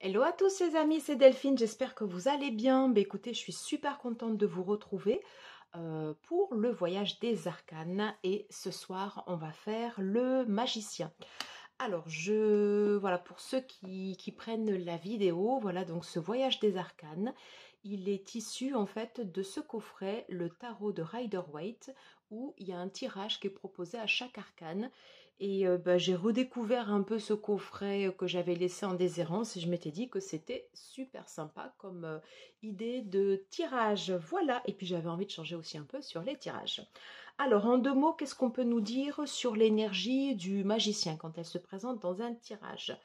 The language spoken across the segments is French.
Hello à tous les amis, c'est Delphine, j'espère que vous allez bien. Écoutez, je suis super contente de vous retrouver pour le voyage des arcanes et ce soir on va faire le magicien. Alors voilà, pour ceux qui prennent la vidéo, voilà donc ce voyage des arcanes, il est issu en fait de ce coffret, le tarot de Rider-Waite, où il y a un tirage qui est proposé à chaque arcane. Et j'ai redécouvert un peu ce coffret que j'avais laissé en déshérence et je m'étais dit que c'était super sympa comme idée de tirage. Voilà, et puis j'avais envie de changer aussi un peu sur les tirages. Alors, en deux mots, qu'est-ce qu'on peut nous dire sur l'énergie du magicien quand elle se présente dans un tirage?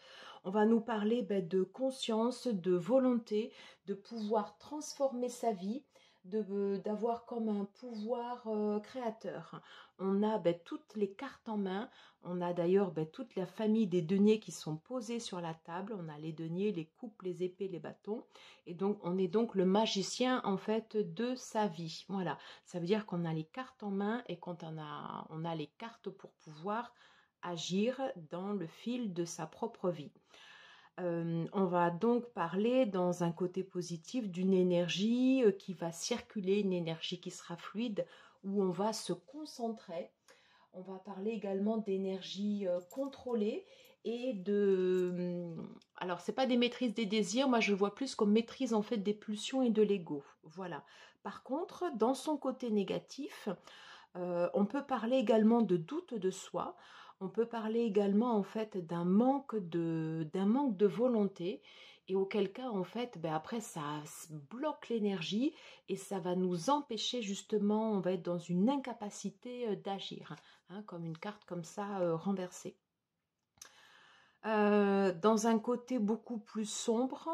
On va nous parler de conscience, de volonté, de pouvoir transformer sa vie, d'avoir comme un pouvoir créateur. On a toutes les cartes en main, on a d'ailleurs toute la famille des deniers qui sont posés sur la table, on a les deniers, les coupes, les épées, les bâtons, et donc on est donc le magicien en fait de sa vie. Voilà, ça veut dire qu'on a les cartes en main et on a les cartes pour pouvoir agir dans le fil de sa propre vie. On va donc parler dans un côté positif d'une énergie qui va circuler, une énergie qui sera fluide, où on va se concentrer. On va parler également d'énergie contrôlée et alors, c'est pas des maîtrises des désirs, moi je le vois plus comme maîtrise en fait des pulsions et de l'ego. Voilà. Par contre, dans son côté négatif, on peut parler également de doute de soi. On peut parler également en fait d'un manque de volonté et auquel cas en fait après ça bloque l'énergie et ça va nous empêcher justement, on va être dans une incapacité d'agir, hein, comme une carte comme ça renversée. Dans un côté beaucoup plus sombre,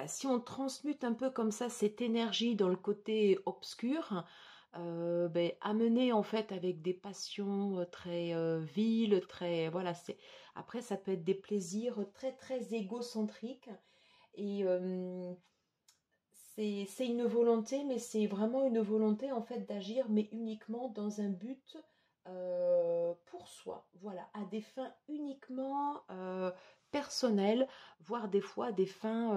si on transmute un peu comme ça cette énergie dans le côté obscur, amenée en fait avec des passions très viles, très voilà, après ça peut être des plaisirs très très égocentriques et c'est une volonté, mais c'est vraiment une volonté en fait d'agir, mais uniquement dans un but pour soi, voilà, à des fins uniquement personnelles, voire des fois des fins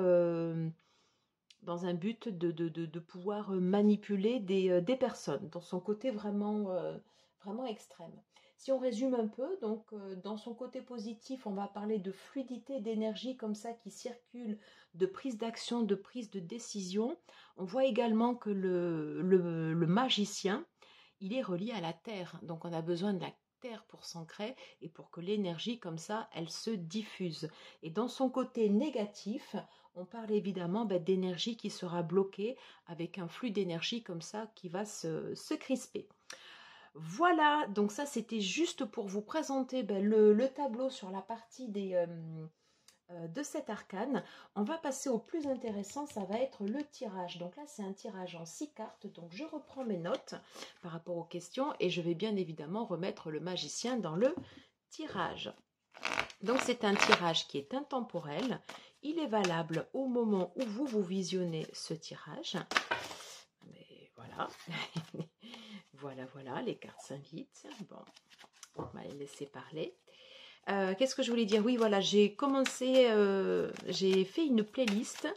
dans un but de pouvoir manipuler des personnes, dans son côté vraiment, vraiment extrême. Si on résume un peu, donc dans son côté positif, on va parler de fluidité d'énergie comme ça qui circule, de prise d'action, de prise de décision. On voit également que le magicien, il est relié à la terre, donc on a besoin de la terre pour s'ancrer et pour que l'énergie comme ça, elle se diffuse. Et dans son côté négatif, on parle évidemment d'énergie qui sera bloquée avec un flux d'énergie comme ça qui va se crisper. Voilà, donc ça c'était juste pour vous présenter le tableau sur la partie de cet arcane. On va passer au plus intéressant, ça va être le tirage. Donc là c'est un tirage en 6 cartes, donc je reprends mes notes par rapport aux questions et je vais bien évidemment remettre le magicien dans le tirage. Donc c'est un tirage qui est intemporel, il est valable au moment où vous visionnez ce tirage. Mais voilà, voilà, les cartes s'invitent. Bon, on va les laisser parler. Qu'est-ce que je voulais dire? Oui, voilà, j'ai fait une playlist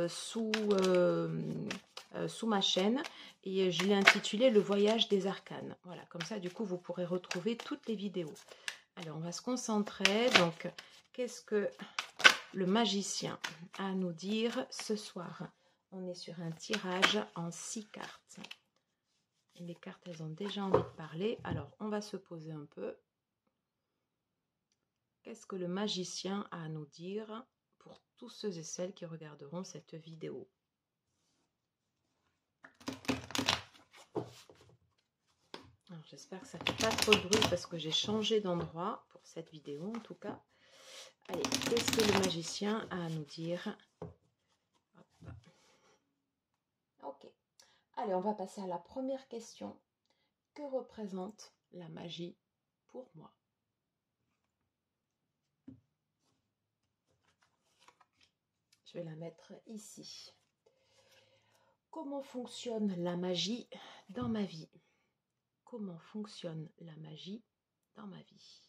sous ma chaîne et je l'ai intitulée Le voyage des arcanes. Voilà, comme ça, du coup, vous pourrez retrouver toutes les vidéos. Alors, on va se concentrer. Donc, qu'est-ce que le magicien a à nous dire ce soir? On est sur un tirage en 6 cartes. Les cartes, elles ont déjà envie de parler. Alors, on va se poser un peu. Qu'est-ce que le magicien a à nous dire pour tous ceux et celles qui regarderont cette vidéo? J'espère que ça ne fait pas trop de bruit parce que j'ai changé d'endroit pour cette vidéo en tout cas. Allez, qu'est-ce que le magicien a à nous dire? Hop. Ok. Allez, on va passer à la première question. Que représente la magie pour moi? Je vais la mettre ici. Comment fonctionne la magie dans ma vie? Comment fonctionne la magie dans ma vie?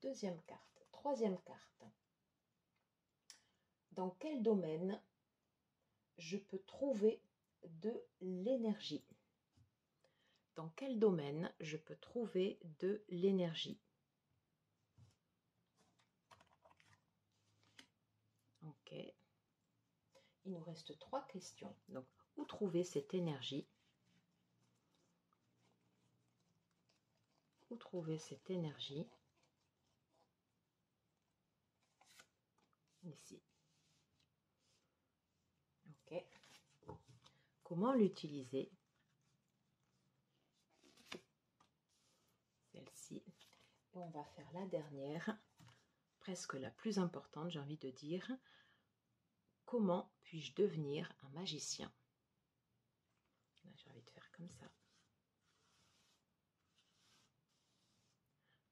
deuxième carte. Troisième carte. Dans quel domaine je peux trouver de l'énergie? Dans quel domaine je peux trouver de l'énergie? Ok. Il nous reste 3 questions. Donc, où trouver cette énergie? Où trouver cette énergie? Ici. Ok. Comment l'utiliser? Celle-ci. Et on va faire la dernière, presque la plus importante, j'ai envie de dire. Comment puis-je devenir un magicien? Là, j'ai envie de faire comme ça.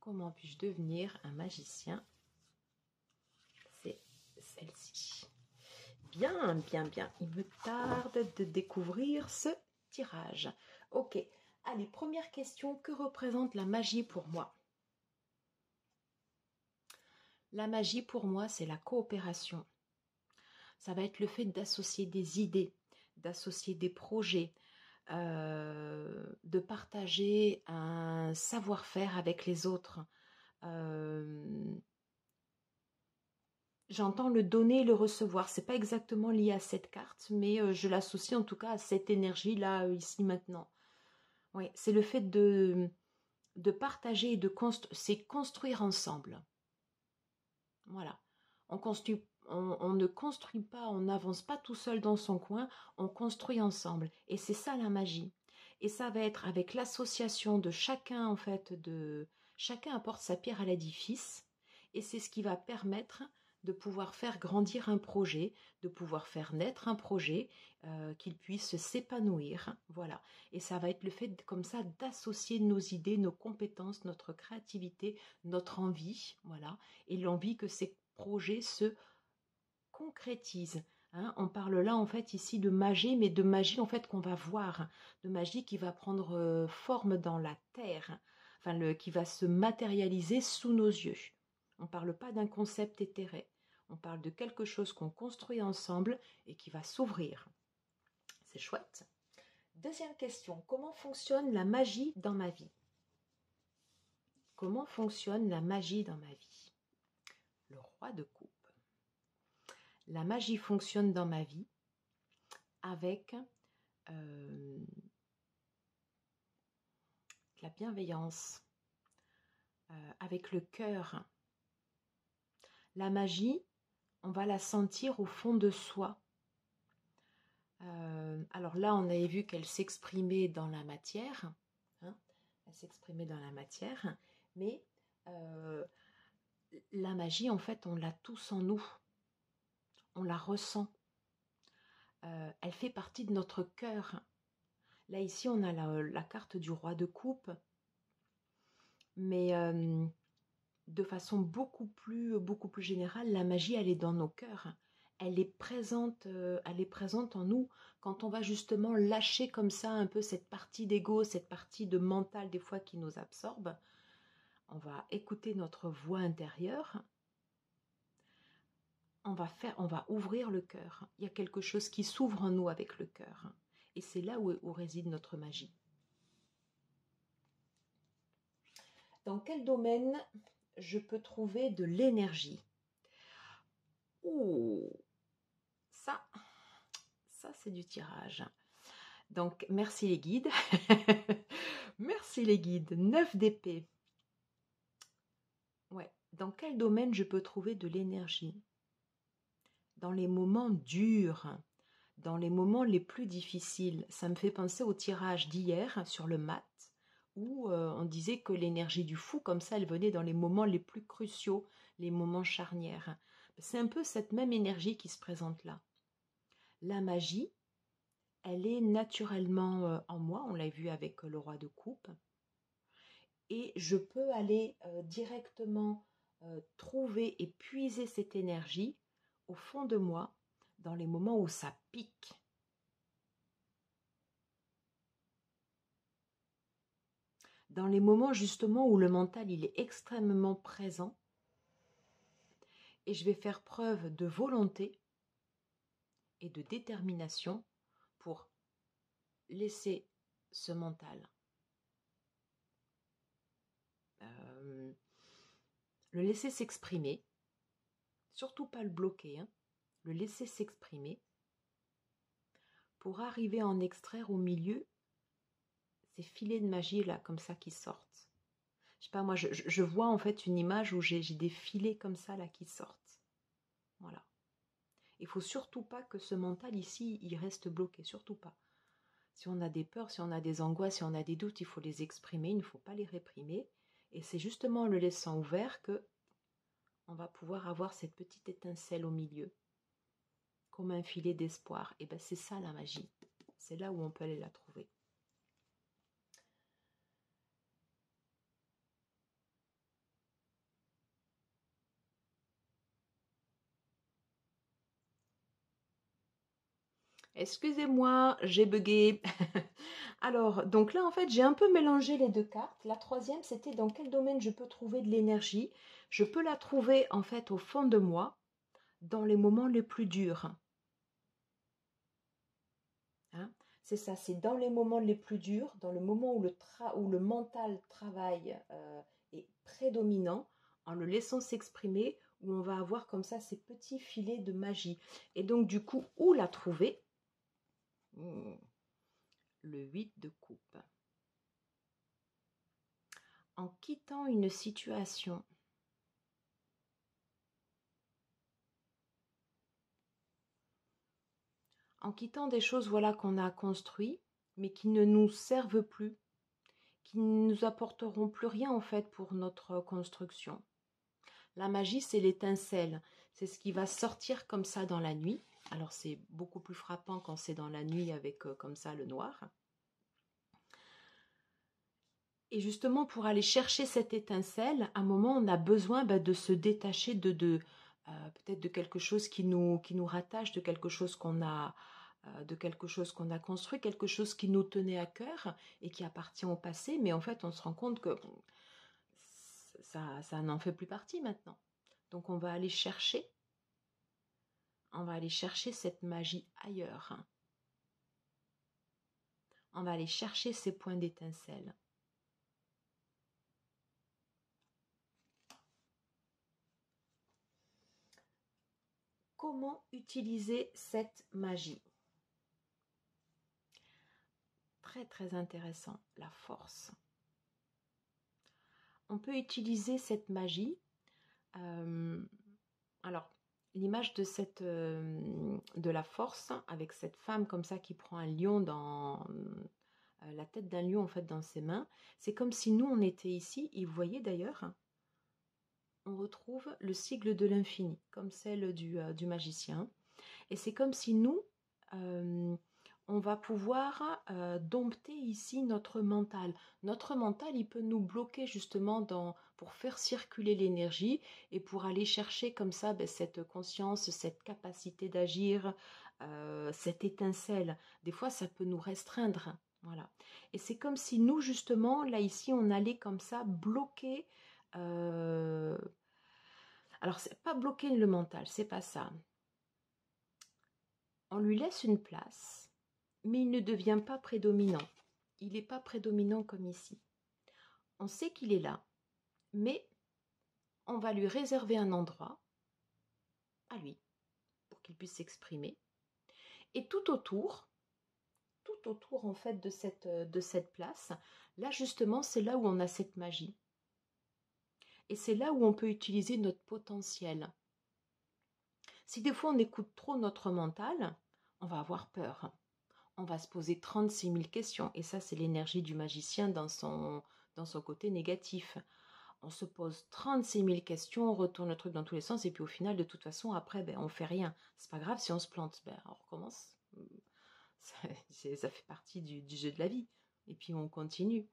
Comment puis-je devenir un magicien? C'est celle-ci. Bien, bien, bien. Il me tarde de découvrir ce tirage. Ok. Allez, première question. Que représente la magie pour moi? La magie pour moi, c'est la coopération. Ça va être le fait d'associer des idées, d'associer des projets, de partager un savoir-faire avec les autres. J'entends le donner et le recevoir. C'est pas exactement lié à cette carte, mais je l'associe en tout cas à cette énergie-là, ici, maintenant. Oui, c'est le fait de partager et de construire ensemble. Voilà. On ne construit pas, on n'avance pas tout seul dans son coin, on construit ensemble. Et c'est ça la magie. Et ça va être avec l'association de chacun, en fait, chacun apporte sa pierre à l'édifice. Et c'est ce qui va permettre de pouvoir faire grandir un projet, de pouvoir faire naître un projet, qu'il puisse s'épanouir. Voilà. Et ça va être le fait, comme ça, d'associer nos idées, nos compétences, notre créativité, notre envie, voilà, et l'envie que ces projets se concrétisent. Hein. On parle là, en fait, ici de magie, mais de magie, en fait, qu'on va voir, de magie qui va prendre forme dans la terre, enfin, qui va se matérialiser sous nos yeux. On ne parle pas d'un concept éthéré, on parle de quelque chose qu'on construit ensemble et qui va s'ouvrir. C'est chouette. Deuxième question, comment fonctionne la magie dans ma vie? Comment fonctionne la magie dans ma vie? Le roi de coupe. La magie fonctionne dans ma vie avec la bienveillance, avec le cœur. La magie, on va la sentir au fond de soi. Alors là, on avait vu qu'elle s'exprimait dans la matière. Hein, elle s'exprimait dans la matière. Mais la magie, en fait, on l'a tous en nous. On la ressent. Elle fait partie de notre cœur. Là, ici, on a la carte du roi de coupe. Mais de façon beaucoup plus générale, la magie, elle est dans nos cœurs. Elle est présente en nous. Quand on va justement lâcher comme ça un peu cette partie d'ego, cette partie de mental des fois qui nous absorbe, on va écouter notre voix intérieure. On va ouvrir le cœur. Il y a quelque chose qui s'ouvre en nous avec le cœur. Et c'est là où réside notre magie. Dans quel domaine je peux trouver de l'énergie? Ouh, ça c'est du tirage. Donc, merci les guides. Merci les guides. 9 d'épée. Ouais. Dans quel domaine je peux trouver de l'énergie? Dans les moments durs, dans les moments les plus difficiles. Ça me fait penser au tirage d'hier sur le mat, où on disait que l'énergie du fou, comme ça, elle venait dans les moments les plus cruciaux, les moments charnières. C'est un peu cette même énergie qui se présente là. La magie, elle est naturellement en moi, on l'a vu avec le roi de coupe, et je peux aller directement trouver et puiser cette énergie au fond de moi, dans les moments où ça pique. Dans les moments justement où le mental il est extrêmement présent, et je vais faire preuve de volonté et de détermination pour laisser ce mental, le laisser s'exprimer, surtout pas le bloquer, hein, le laisser s'exprimer pour arriver à en extraire au milieu ces filets de magie là comme ça qui sortent. Je sais pas, moi je vois en fait une image où j'ai des filets comme ça là qui sortent. Voilà. Il faut surtout pas que ce mental ici il reste bloqué, surtout pas. Si on a des peurs, si on a des angoisses, si on a des doutes, il faut les exprimer, il ne faut pas les réprimer. Et c'est justement en le laissant ouvert que on va pouvoir avoir cette petite étincelle au milieu, comme un filet d'espoir. Et bien c'est ça la magie. C'est là où on peut aller la trouver. Excusez-moi, j'ai bugué. Alors, donc là, en fait, j'ai un peu mélangé les deux cartes. La troisième, c'était dans quel domaine je peux trouver de l'énergie. Je peux la trouver, en fait, au fond de moi, dans les moments les plus durs. Hein, c'est ça, c'est dans les moments les plus durs, dans le moment où le mental travaille est prédominant, en le laissant s'exprimer, où on va avoir comme ça ces petits filets de magie. Et donc, du coup, où la trouver? Le 8 de coupe. En quittant une situation, en quittant des choses voilà, qu'on a construites, mais qui ne nous servent plus, qui ne nous apporteront plus rien en fait pour notre construction. La magie, c'est l'étincelle, c'est ce qui va sortir comme ça dans la nuit. Alors c'est beaucoup plus frappant quand c'est dans la nuit avec comme ça le noir. Et justement, pour aller chercher cette étincelle, à un moment, on a besoin de se détacher peut-être de quelque chose qui nous rattache, de quelque chose qu'on a, construit, quelque chose qui nous tenait à cœur et qui appartient au passé. Mais en fait, on se rend compte que ça n'en fait plus partie maintenant. Donc, on va aller chercher cette magie ailleurs. On va aller chercher ces points d'étincelle. Comment utiliser cette magie? Très très intéressant, la force. On peut utiliser cette magie. Alors, l'image de la force avec cette femme comme ça qui prend un lion dans la tête d'un lion en fait dans ses mains, c'est comme si nous on était ici. Et vous voyez d'ailleurs, on retrouve le sigle de l'infini comme celle du magicien. Et c'est comme si nous, on va pouvoir dompter ici notre mental. Notre mental, il peut nous bloquer justement pour faire circuler l'énergie et pour aller chercher comme ça cette conscience, cette capacité d'agir, cette étincelle. Des fois, ça peut nous restreindre. Voilà. Et c'est comme si nous, justement, là, ici, on allait comme ça bloquer. Alors, c'est pas bloquer le mental, c'est pas ça. On lui laisse une place, mais il ne devient pas prédominant. Il n'est pas prédominant comme ici. On sait qu'il est là, mais on va lui réserver un endroit à lui pour qu'il puisse s'exprimer. Et tout autour en fait de cette place, là justement, c'est là où on a cette magie. Et c'est là où on peut utiliser notre potentiel. Si des fois on écoute trop notre mental, on va avoir peur. On va se poser 36 000 questions. Et ça, c'est l'énergie du magicien dans son côté négatif. On se pose 36 000 questions, on retourne le truc dans tous les sens, et puis au final, de toute façon, après, on fait rien. C'est pas grave si on se plante, on recommence. Ça fait partie du jeu de la vie. Et puis on continue.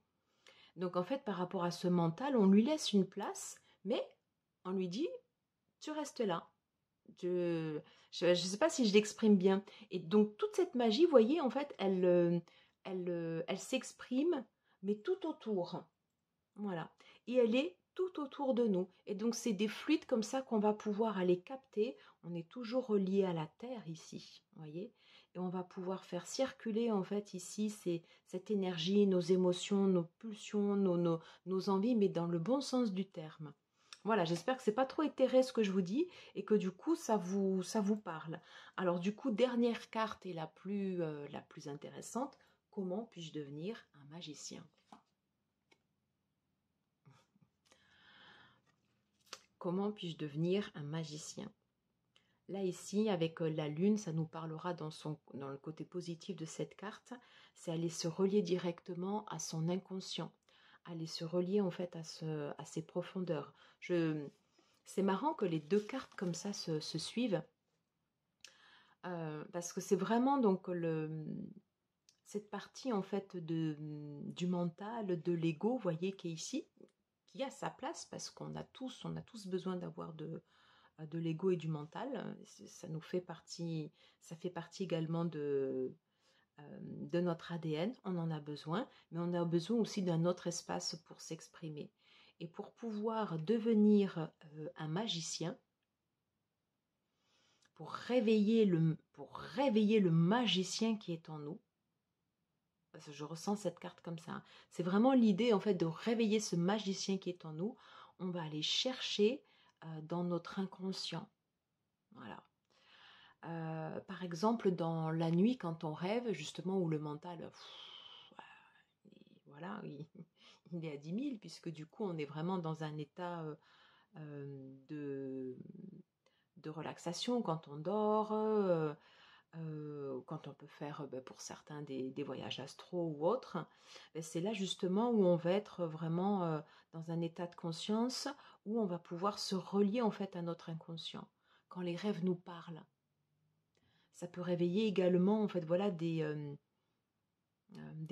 Donc en fait, par rapport à ce mental, on lui laisse une place, mais on lui dit, tu restes là. Je ne sais pas si je l'exprime bien. Et donc, toute cette magie, vous voyez, en fait, elle s'exprime, mais tout autour. Voilà. Et elle est tout autour de nous. Et donc, c'est des fluides comme ça qu'on va pouvoir aller capter. On est toujours relié à la terre ici, voyez. Et on va pouvoir faire circuler en fait ici cette énergie, nos émotions, nos pulsions, nos envies, mais dans le bon sens du terme. Voilà, j'espère que c'est pas trop éthéré ce que je vous dis et que du coup ça vous parle. Alors du coup, dernière carte et la plus intéressante, comment puis-je devenir un magicien? Comment puis-je devenir un magicien? Là, ici, avec la lune, ça nous parlera dans le côté positif de cette carte, c'est aller se relier directement à son inconscient, aller se relier en fait à ses profondeurs. C'est marrant que les deux cartes comme ça se suivent, parce que c'est vraiment donc cette partie en fait du mental, de l'ego, vous voyez, qui est ici, qui a sa place, parce qu'on a tous besoin d'avoir de l'ego et du mental. Ça nous fait partie, ça fait partie également de notre ADN. On en a besoin, mais on a besoin aussi d'un autre espace pour s'exprimer. Et pour pouvoir devenir un magicien, pour réveiller le magicien qui est en nous, parce que je ressens cette carte comme ça, hein. C'est vraiment l'idée en fait de réveiller ce magicien qui est en nous. On va aller chercher dans notre inconscient. Voilà. Par exemple, dans la nuit, quand on rêve, justement, où le mental, voilà, il est à 10 000, puisque du coup, on est vraiment dans un état de relaxation quand on dort, quand on peut faire, pour certains, des voyages astraux ou autres. C'est là, justement, où on va être vraiment dans un état de conscience, où on va pouvoir se relier, en fait, à notre inconscient. Quand les rêves nous parlent, ça peut réveiller également en fait voilà des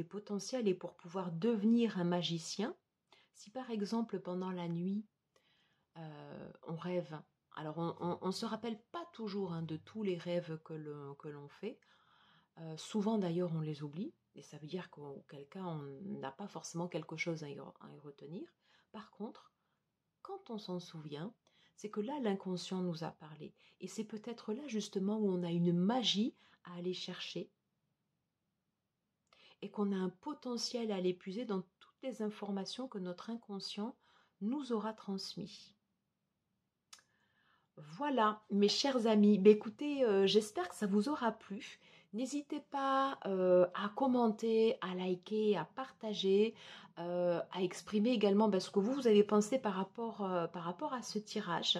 potentiels. Et pour pouvoir devenir un magicien, si par exemple pendant la nuit on rêve, alors on se rappelle pas toujours hein, de tous les rêves que l'on fait, souvent d'ailleurs on les oublie, et ça veut dire qu'auquel cas on n'a pas forcément quelque chose à y retenir. Par contre, quand on s'en souvient, c'est que là, l'inconscient nous a parlé. Et c'est peut-être là, justement, où on a une magie à aller chercher et qu'on a un potentiel à aller puiser dans toutes les informations que notre inconscient nous aura transmises. Voilà, mes chers amis. Écoutez, j'espère que ça vous aura plu. N'hésitez pas à commenter, à liker, à partager, à exprimer également ce que vous avez pensé par rapport à ce tirage.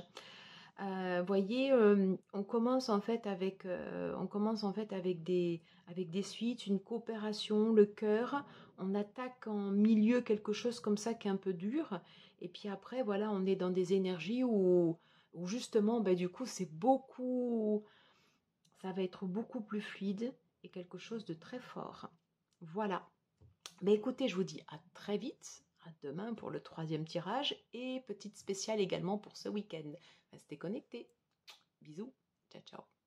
Voyez, on commence en fait avec avec des suites, une coopération, le cœur. On attaque en milieu quelque chose comme ça qui est un peu dur. Et puis après, voilà, on est dans des énergies où justement, du coup, ça va être beaucoup plus fluide et quelque chose de très fort. Voilà. Écoutez, je vous dis à très vite, à demain pour le 3e tirage et petite spéciale également pour ce week-end. Restez connectés. Bisous. Ciao, ciao.